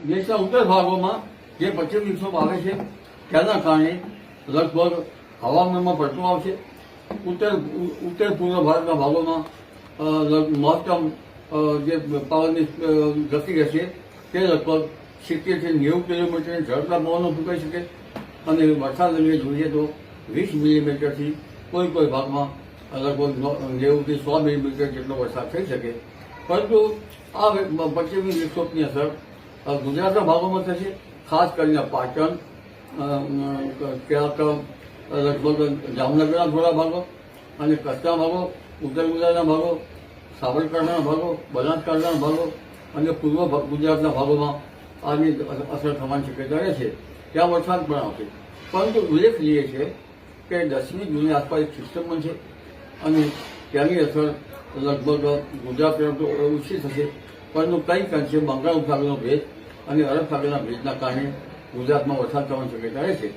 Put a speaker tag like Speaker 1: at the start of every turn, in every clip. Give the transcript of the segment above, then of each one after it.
Speaker 1: દેશના ઉત્તર ભાગોમાં જે પશ્ચિમ વિક્ષોભ આવે છે તેના કારણે લગભગ હવામાનમાં પલટો આવશે. ઉત્તર પૂર્વ ભારતના ભાગોમાં મહત્તમ જે પવનની ગતિ રહેશે તે લગભગ 70 થી 90 કિલોમીટરની ઝડપના પવનો ફૂંકાઈ શકે અને વરસાદ અંગે જોઈએ તો 20 મિલીમીટરથી કોઈ ભાગમાં લગભગ 90 થી 100 મિલીમીટર જેટલો વરસાદ થઈ શકે. પરંતુ આ પશ્ચિમી વિક્ષોભની અસર ગુજરાતના ભાગોમાં થશે, ખાસ કરીને પાટણ, ક્યાંક લગભગ જામનગરના થોડા ભાગો અને કચ્છના ભાગો, ઉત્તર ગુજરાતના ભાગો, સાબરકાંઠાના ભાગો, બનાસકાંઠાના ભાગો અને પૂર્વ ગુજરાતના ભાગોમાં આની અસર થવાની શક્યતા રહે છે. ત્યાં વરસાદ પણ આવશે. પરંતુ ઉલ્લેખનીય છે કે 10મી જૂનની આસપાસ એક સિસ્ટમ પણ છે અને તેની અસર લગભગ ગુજરાત તરફ તો ઓછી થશે. પરંતુ કંઈક અંશે બંગાળ ઉપસાગરનો ભેજ અને અરબ સાગરના ભેજના કારણે ગુજરાતમાં વરસાદ થવાની શક્યતા રહે છે.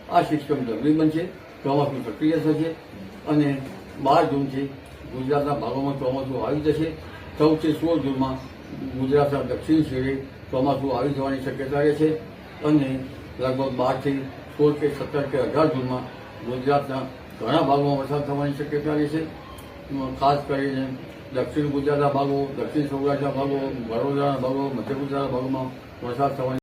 Speaker 1: આ સિસ્ટમ ગરમી બનશે, ચોમાસું સક્રિય થશે અને 12 જૂનથી ગુજરાતના ભાગોમાં ચોમાસું આવી જશે. 14 થી 16 જૂનમાં ગુજરાતના દક્ષિણ છેડે ચોમાસું આવી જવાની શક્યતા રહે છે અને લગભગ 12 થી 16 કે 17 કે 18 જૂનમાં ગુજરાતના ઘણા ભાગોમાં વરસાદ થવાની શક્યતા રહે છે. ખાસ કરીને દક્ષિણ ગુજરાતના ભાગો, દક્ષિણ સૌરાષ્ટ્રના ભાગો, વડોદરાના ભાગો, મધ્ય ગુજરાતના ભાગોમાં વરસાદ થવાની